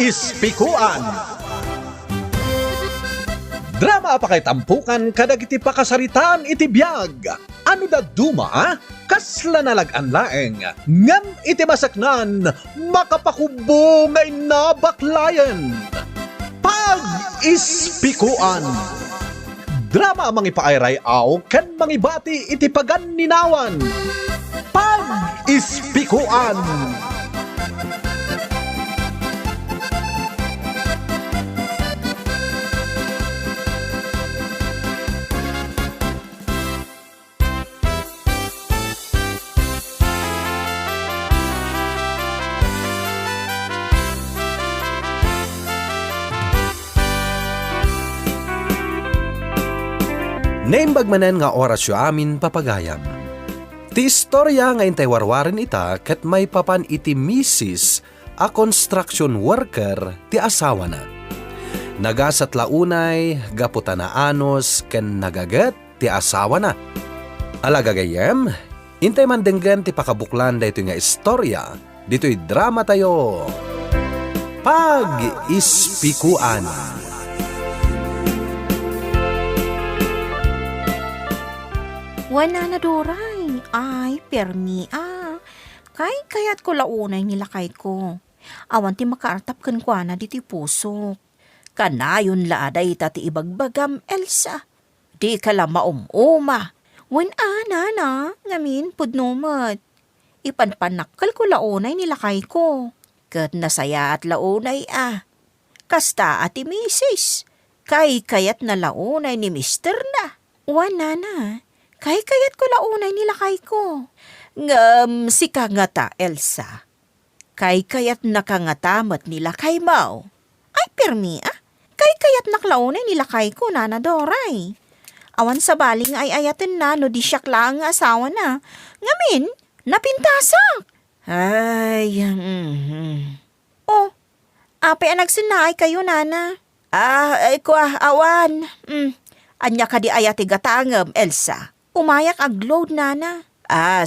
Pag-ispikuan. Drama pa kay tampukan kadag iti pakasaritaan iti biyag. Ano da duma? Kasla nalagan laeng. Ngam iti masaknan, makapakubo ngay nabaklayan. Pag-ispikuan. Drama mangipairay aw ken mangibati iti paganinawan. Pag-ispikuan. Naimbag manen nga orasyo amin papagayam. Ti istorya nga intay warwarin ita ket may papan iti misis a construction worker ti asawa na. Nagasat launay, gaputa na anos ken nagaget ti asawa na. Alagagayem, intay mandenggan ti pakabuklan da ito nga istorya, dito'y drama tayo. Pag-ispikuan. Wana na doray. Ay, permi kayat ko launay nilakay ko. Awan ti makaartap kan kwa na diti puso. Kanayon laaday tati ibagbagam, Elsa. Di ka lang maumuma. Wan na, ngamin pudnumat. Ipanpanakal ko launay nilakay ko. Kat nasaya at launay Kasta ati misis. Kayat na launay ni mister na. Wana na. Kayat ko launay nilakay ko. Ngam si kangata, Elsa. Kayat nakangatamat nilakay mo. Ay, permi Kayat naklaunay nilakay ko, Nana Doray. Awan sa baling ay ayatin na no di siyak lang ang asawa na. Ngamin, napintasak. Ay, Oh, apay nagsinay kayo, Nana. Ay ko awan. Anya ka di ayati gatangam, Elsa. Umayak agload, Nana.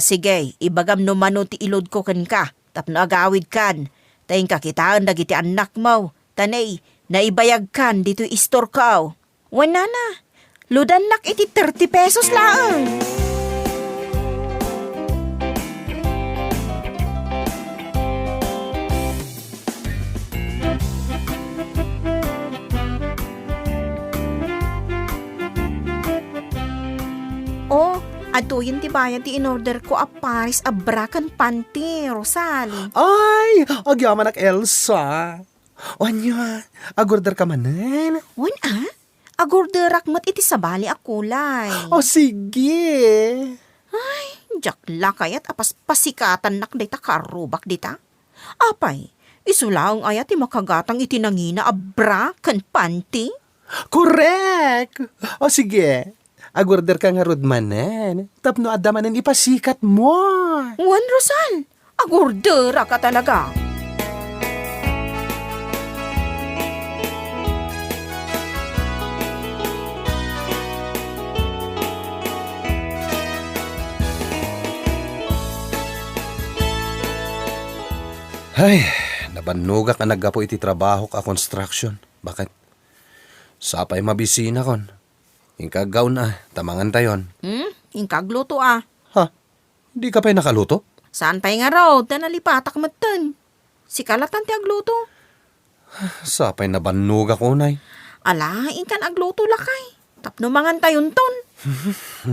Sige, ibagam no mano ti ilod ko kan ka. Tapno agawid kan. Tayong kakitaan dagiti anak mo. Tanay, naibayag kan dito istor ka. Wan, Nana. Ludan nak iti 30 pesos lang. Atuyin ti bayan ti in-order ko a Paris a brakan panty, Rosal. Ay, agyaman ak Elsa. Anya, agorder ka manen. Wan agorderak mat iti sabali a kulay. Sige. Ay, jakla kayat apas pasikatan nak dita karubak dita. Apay, isulaang ayat ti makagatang iti nangina a brakan panty. Correct. Sige. Agorder ka nga rudmanen. Tapno adamanen ipasikat mo. Wan, Rosal. Agordera ka talaga. Ay, nabanuga ka naggapo iti trabaho ka construction. Bakit? Sapay mabisina kon. Ingkagaw na, tamangan tayon. Ingkagluto Ha? Di ka pa'y nakaluto? Saan pa'y nga raw, nalipatak matan. Si kalatan ti agluto. Sapay nabanuga ko, nay. Ala, ingkan agluto lakay. Tapno mangan tayon ton.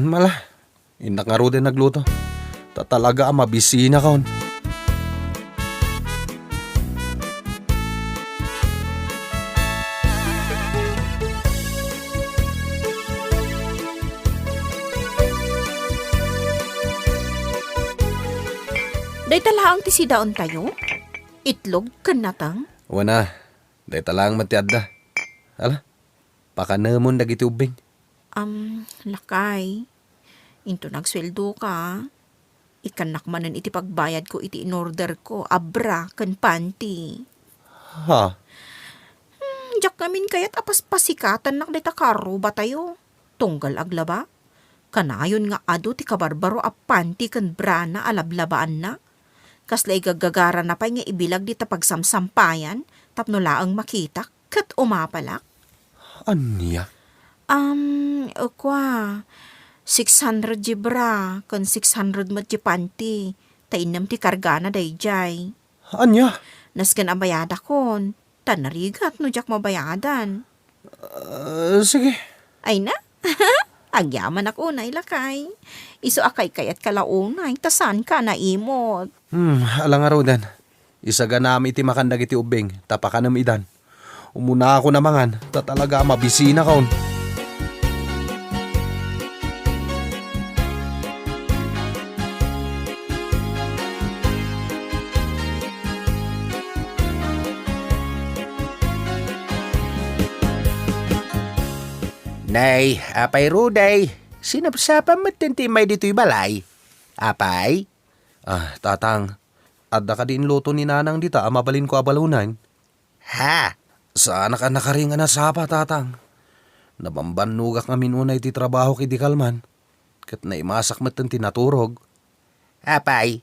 Mala, inak nga ro din nagluto. Tatalaga ang mabisina kon. Day talaang ti sidaon tayo? Itlog kan natang? Wana, day talang matiadda. Ala, pakanamon dagiti ubing. Lakay. Into nagsweldo ka. Ikanakmanan iti pagbayad ko iti in-order ko. Abra kan panty. Ha? Jak namin kayat apas pasikatan nak dita karo ba tayo? Tunggal aglaba? Kanayon nga ado ti kabarbaro a panty kan brana alablabaan na. Kasla igagagara na pa nga ibilag dita pagsamsampayan, tapno laang makita kat umapalak. Anya? Ukwa, 600 jibra, kon 600 mat jipanti, tainam ti kargana dayjay. Anya? Nasken abayada kon, tanarigat no jak mabayadan. Sige. Ay na, agyaman ako na ilakay. Iso akay kayat kalaunay, tasan ka na imot. Alang arudan. Isaga nami iti makandag iti ubing, tapakanam idan. Umuna ako namangan, talaga mabisina kaon. Nay, apay ruday. Sinapsapan matintimay dito'y balay. Apay? Tatang, adda ka din luto ni nanang dita, mabalin ko abalunan. Ha? Sana ka nakaringa na sapa, tatang. Nabambanugak nga minunay ti trabaho ki di kalman. Kat naimasak matan tinaturog. Apay,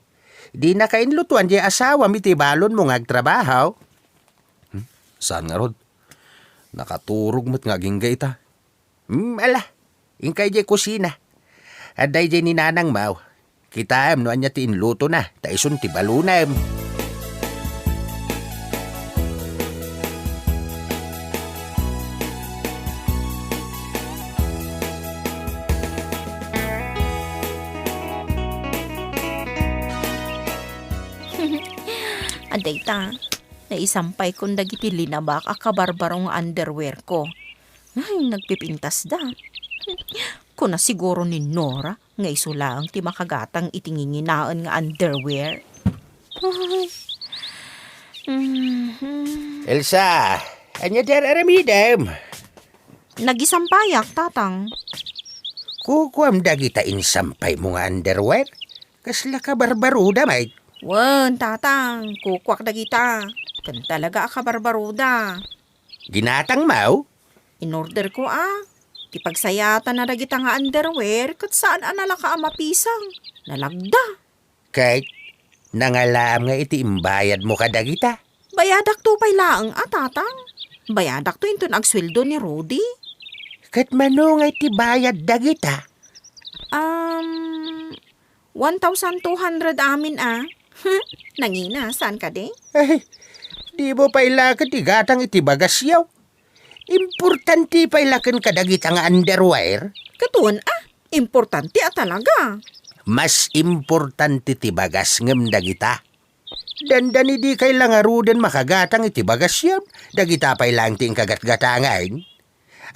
di na kainlutuan di asawa mi ti balon mo ngagtrabaho. Saan nga rod? Nakaturog mat nga ginggay ta. Ala, ingkay di kusina. Aday di ni nanang mau. Kita no anya ti inluto na, taisun ti balunam. Aday ta, naisampay kong dagiti linabak a kabarbarong underwear ko. Ay, nagpipintas da. Kuna siguro ni Nora, nga isulaang ti makagatang itinginginaan nga underwear. Ay. Elsa, anya der aramidam. Nagisampayak, tatang. Kukuam dagita insampay mo nga underwear. Kasla ka barbaruda, mate. Wan, tatang, kukwak dagita. Kan talaga ka barbaruda. Ginatang mau? In-order ko Ti pagsayatan na dagita nga underwear, kat saan anala ka mapisang. Nalagda. Kahit nangalam nga iti imbayad mo kadagita. Bayadak to pay laang tatang. Bayadak to inton agsweldo ni Rudy. Kat mano nga iti bayad dagita. 1,200 amin Nangina, saan ka de? Ay, di mo pa ilakan ti gatang iti bagasyaw. Importante pa ilakan kadagita nga underwear. Katuan importante talaga. Mas importante ti bagas ngem dagita. Dandani di kailang aruden makagatang iti bagasyaw. Dagita pa ilang ting kagat-gatangain.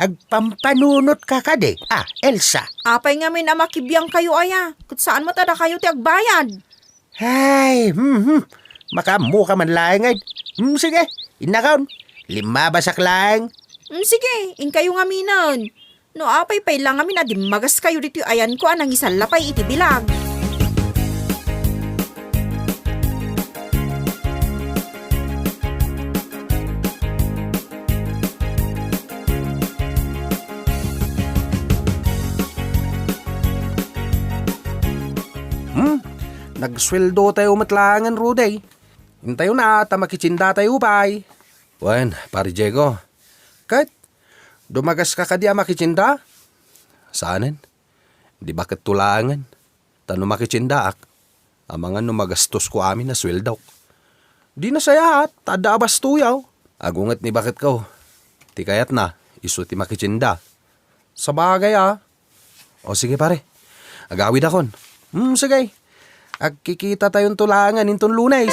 Agpampanunot ka kade. Elsa. Apay nga min makibiyang kayo Kut saan mo tada kayo ti agbayad? Ay, makamu ka man lang. Sige, inakaon. 5 basak lang. Sige, in kayo nga minan. No apay pay lang amin magas kayo dito ayan ko anang isang lapay iti bilag. Nagsweldo tayo matlangan, Ruday. Hintayo na, tamakitsinda tayo pa'y. Wen, pari Diego. Kahit, dumagas ka kadi makitsinda? Saanin? Di bakit tulangan? Tano makitsinda amangan no magastos ko amin na sweldo. Di na saya tada abas tuyaw. Agungat ni bakit ko. Ti kayat na, iso ti makitsinda. Sa bagay O sige pare, agawid akon. Sige. Agkikita tayong tulangan inton Lunes.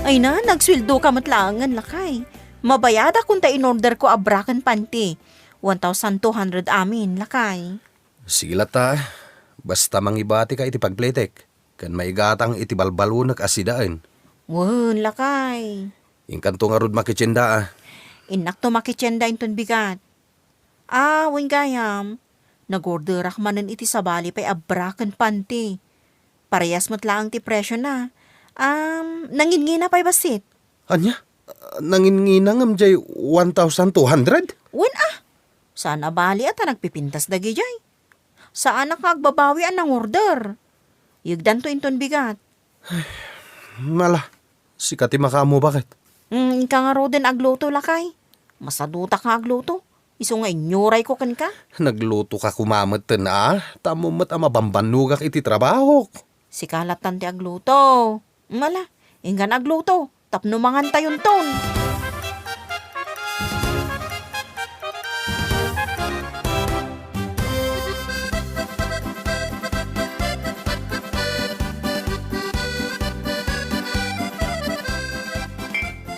Ay na, nagsweldo ka matlangan lakay. Mabayada kung ta in-order ko abrakan panty. 1,200 amin lakay. Sige ta, basta mangibati ka iti pagpletek. Kan maigatang iti balbalunak asidaan. Wan, lakay. Inkanto nga rod makitsinda Inak to makitsenda inton bigat. Wing gayam. Nag-order akmanan iti sabali pa'y abrakan panty. Parehas matlaang ti presyo na. Nangingina pa'y basit. Anya? Nanginginangam jay 1,200? Wen sana bali at nagpipintas dagi jay. Saan nakagbabawi ang order? Yugdan to inton bigat. Mala, sikati makamo bakit? Ika nga ro din agluto lakay. Masaduta ka agluto. Iso nga inyuray ko kan ka. Nagluto ka kumamat na, tamo mat ang mabambanugak iti trabaho. Si kalatan ti agluto. Mala, ingan agluto. Tapno mangan tayon ton.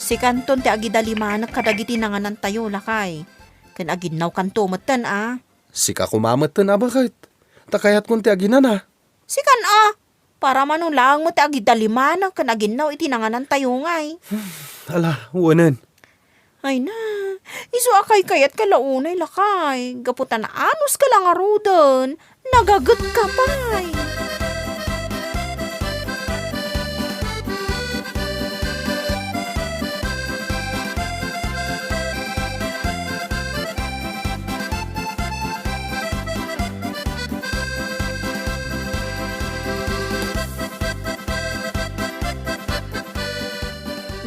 Si kanton ti agidalimanak kadagiti nanganan tayo lakay. Ken aginaw kanto matan Sika kumamat na bakit? Takayat kong ti aginan na. Si kan para manulang mo ti agidalimanak ken aginaw iti nanganan tayo ngay. Ala, wanan. Ay na, iso akay kayat kalaunay lakay. Gaputan na anos ka lang arudan. Nagagat ka pa'y.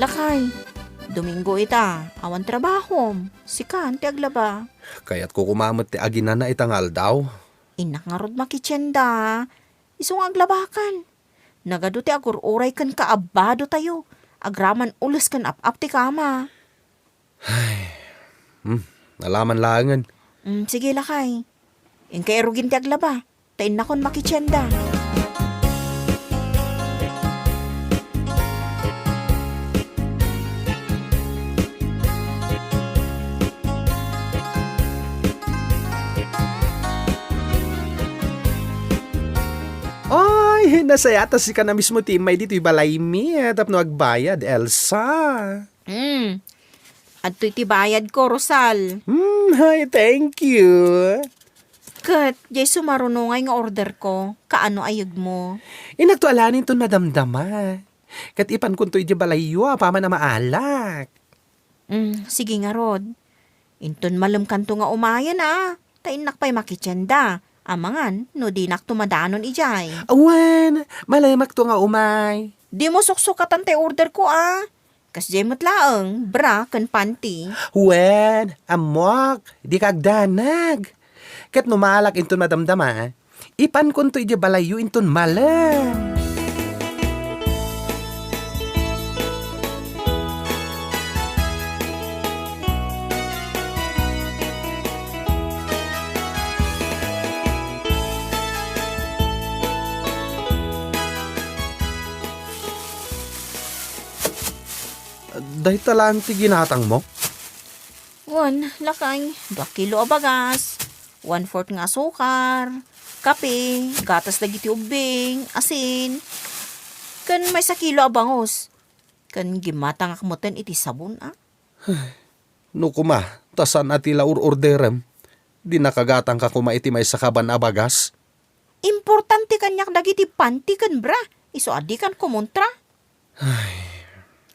Lakay, Domingo ita, awan trabaho. Sikan, ti aglaba. Kaya't ko kumamat ti aginan na itangal daw. Inak nga rod makitsenda. Isong aglabakan. Nagado ti agur-uray kan kaabado tayo. Agraman ulas kan ap-ap ti kama. Nalaman langan. Sige lakay. Inkay erugin ti aglaba. Tain na kon makitsenda. Ay, nasayata si ka na mismo ti may dito ibalay mi. Tapno agbayad, Elsa. At iti bayad ko, Rosal. Hi, thank you. Kat, jay sumarunongay nga order ko. Kaano ayag mo? Inagtualanin ton madamdama. Kat ipan kun to iti balayo, paman na maalak. Sige nga, Rod. Inton malam kanto nga umayan Tainak pa'y makitsenda. Amangan, no di nak tumadanon ijay. Awan, malamak to nga umay. Di mo suksukatan tay order ko Kas jay matlaang, bra kan panty. Wen, amok, di kagdanag. Kat numalak inton madamdama, ipan kun to iti balayo inton malam. Dahil talaan ti ginatang mo? Lakay, 2 kilo abagas, 1/4 nga asukar, kape, gatas dagiti ubing, asin, kan may 1 kilo abangos. Kan gimatang akmutan iti sabon No kuma, tasan ati laur-orderem. Di nakagatang ka kuma iti may sakaban abagas. Importante kanyak dagiti panty kan bra, iso adi kan kumontra.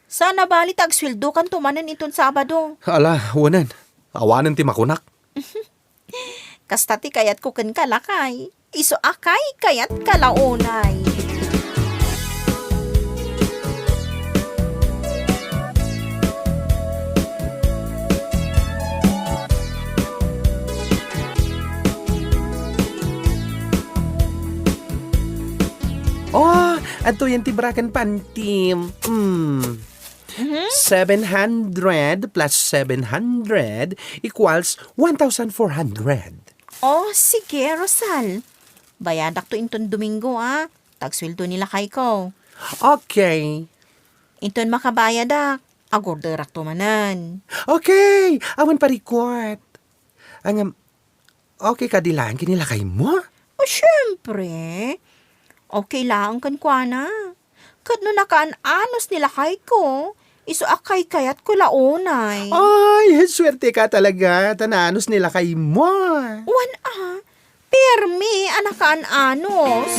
Sana bali tagsweldo kan tumanan iton Sabado. Ala, wanan. Awanan ti makunak. Kasta ti kayat ko kan kalakay. Iso akay kayat kalaunay. Oh, ato yan ti brakan pantim. 700 plus 700 equals 1,400. Oh, sige, Rosal. Bayadak to inton Domingo, Tagsweldo nila kay ko. Okay. Inton makabayadak. Agorderak to manan. Okay, awan parikot. Okay ka dilaan kinila kay mo? O, syempre. Okay lang kan kwa na. Kadno nakaan anos nila kay ko. Iso akay kayat ko launay. Ay, swerte ka talaga. Tananos nila kay mo. Permi, anakaan anos.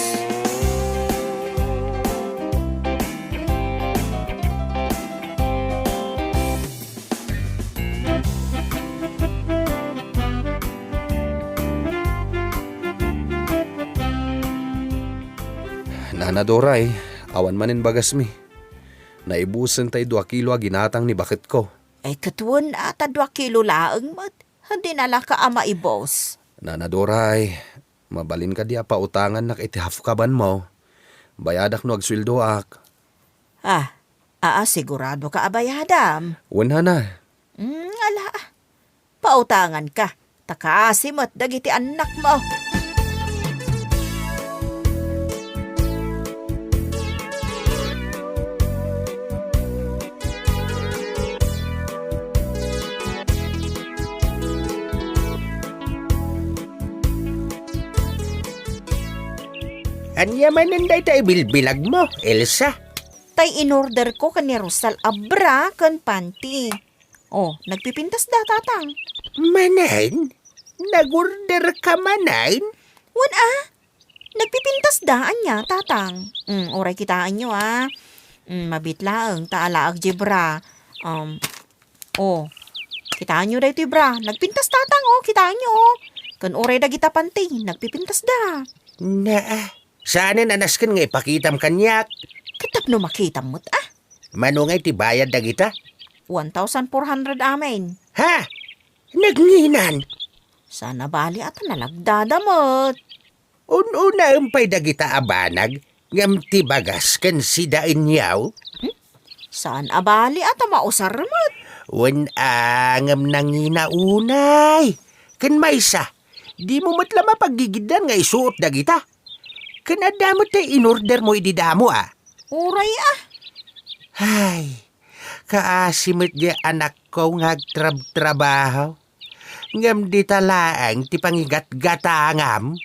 Nanadoray, awan manin bagas mi. Naibusan tay 2 kilo a ginatang ni bakit ko. Ay katuon ata 2 kilo laang mat. Hindi nala ka ama ibos. Nanadoray, mabalin ka di pautangan nak itihaf kaban mo. Bayadak no agswildoak. Sigurado ka abayadam. Wala na. Ala, pautangan ka. Takasimot dagiti anak mo. Anya mananday tayo bilbilag mo, Elsa. Tay in-order ko kan ni Rosal abra kan panty. Oh, nagpipintas da tatang. Manain? Nag-order ka manain? Nagpipintas da anya tatang. Oray kitaan nyo mabitlaang taalaag jibra. Kitaan nyo da ito bra. Nagpintas tatang kitaan nyo Kan oray da kita panty, nagpipintas da. Sana nanaskan nga ipakitam kanyak. Katap no makita mo't Manungay ti bayad da kita? 1,400 amin. Ha? Nagnginan? Sana bali at nalagdadamot. Una umpay da kita abanag, ngam ti bagas kan si dain yaw? Saan abali at mausar mo't? Ngam nangina unay. Kan maysa, di mo matla mapaggigidan nga isuot da kita. Kan adamot tayo in-order mo ididamo Uray Ay, kaasimot di anak ko ngagtrab-trabaho. Ngam di talaang ti pangigat-gatangam.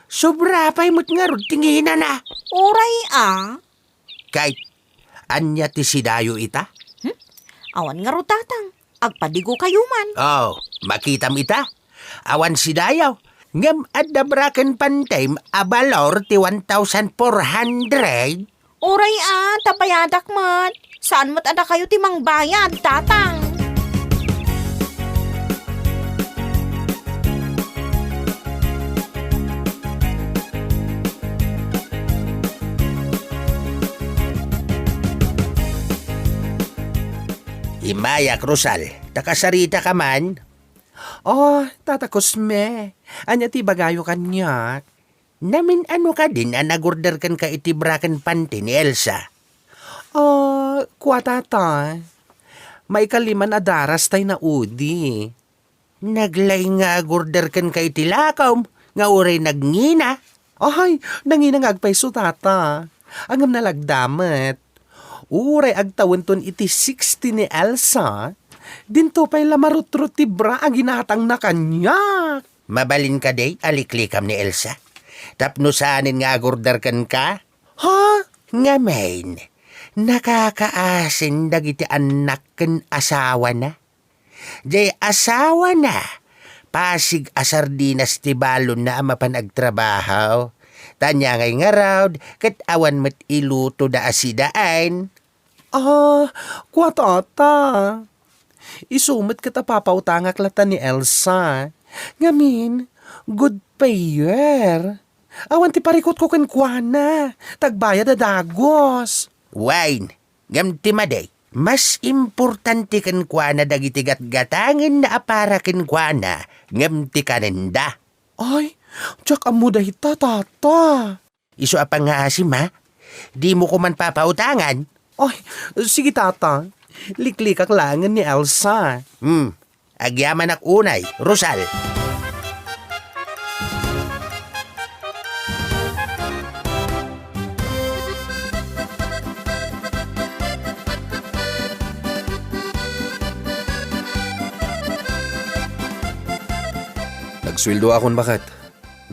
Sobra pa'y mo't nga rod tingina na. Uray Kahit anya ti sidayo ita? Awan nga ro tatang. Agpadigo kayo man. Makitam ita. Awan sidayaw. Ngam adabraken pantay abalor ti 1,400. Uray tabayadak mat. Saan mat ada kayo timang bayad, tatang? Imayak, Rosal. Takasarita ka man. Tatakos me. Anya ti bagayo kanyak. Namin ano ka din nag-order kan ka itibrakan panty ni Elsa? Kuwa tata. May kaliman adaras tay na udi. Naglay nga order kan ka itilakaw, nga uray nagngina. Ay, nanginang agpaiso tata. Angam nalagdamet. Uray agtawon ton iti 60 ni Elsa. Dinto pa'y lamarutrot ti bra ang ginatang na kanyak. Mabalin ka day, aliklikam ni Elsa. Tapno saanin nga agorder kan ka? Ha? Nga main, nakakaasin dagiti anak kan asawa na. Jay asawa na, pasig asardinas ti balon na amapan agtrabaho. Tanya ngay nga raw, kat awan mat iluto da asidaan. Kuwa tata. Isumit kita papautangak lata ni Elsa. Ngamin, good payer. Awan ti parikot ko kan kuana. Tagbayad na dagos. Wine, ngam ti maday. Mas importante kan kuana dagiti gatgatangin na apara kan kuana ngam ti kanenda. Ay, tsak amo dahi tata. Iso apang nga asim ha? Di mo ko man papautangan. Ay, sige tata. Liklikak langan ni Elsa. Agyaman ak unay, Rosal. Nagswildo akon bakit?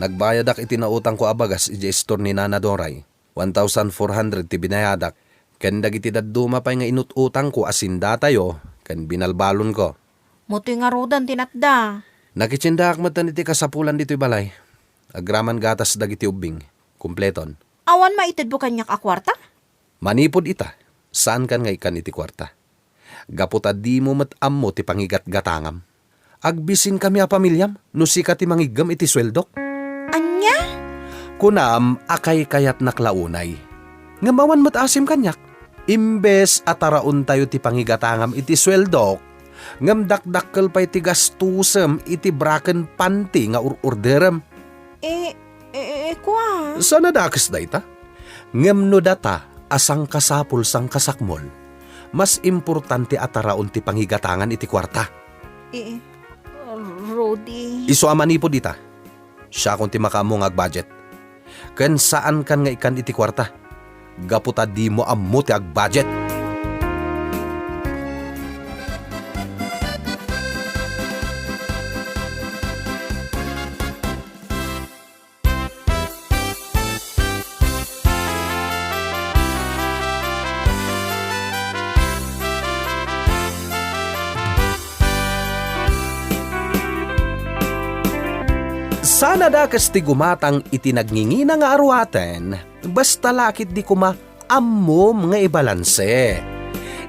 Nagbayad ak itinautang ko abagas i-gestor ni Nana Doray. 1,400 ti binayadak. Ken dagiti dadduma pay nga inututang ko asinda tayo, ken binalbalon ko. Muti nga rodan tinatda. Nakitsindak matan iti kasapulan dito'y balay. Agraman gatas dagiti ubing. Kumpleton. Awan maitid mo kanyak akwarta? Manipod ita. Saan kan nga ikan iti kwarta? Gaputa di mo matammo ti pangigat-gatangam. Agbisin kami a pamilyam, no sika ti mangigam iti sweldok. Anya? Kunam, akay kayat naklaunay. Ngamawan matasim kanyak. Imbes ataraon tayo ti pangigatangam iti sweldok, ngam dakdakkel pa'y ti gastusem iti braken panti nga orderem. Kwa? Sana dakas da ita? Ngam no data asang kasapul sang kasakmol, mas importante ataraon ti pangigatangan iti kwarta. Rudy. Iso amani po dita. Siya kung ti makamong ag-budget. Ken saan kan nga ikan iti kwarta? Gaputa di mo ammo ti ag-budget. Sana dakas ti gumatang iti nagningina nga arwaten, basta lakit di kuma ammom nga ibalanse.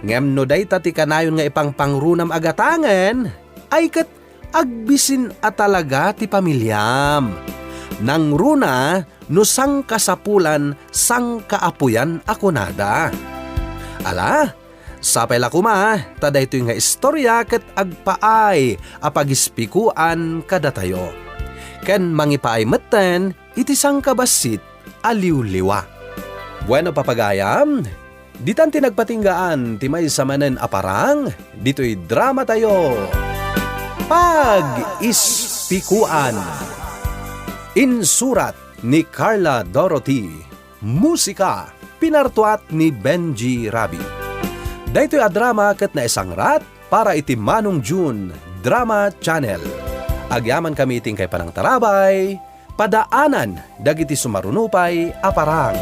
Ngem no dayta ti kanayon nga ipangpangrunam agatangan, ay kat agbisin at talaga ti pamilyam. Nang runa, no sang kasapulan, sang kaapuyan ako nada. Ala, sapay la kuma, taday ito'y nga istorya kat agpaay apagispikuan kada tayo. Ken mangipaay metten, iti sang kabasit, aliw-liwa. Bueno papagayam, ditan tinagpatinggaan, timay samanen aparang, dito'y drama tayo. Pag-ispikuan. Insurat ni Carla Dorothy. Musika, pinartuat ni Benji Rabi. Dito'y a drama ket na isang rat para iti Manong June Drama Channel. Agyaman kami iting kay panang tarabay, padaanan, dagiti sumarunupay, aparang.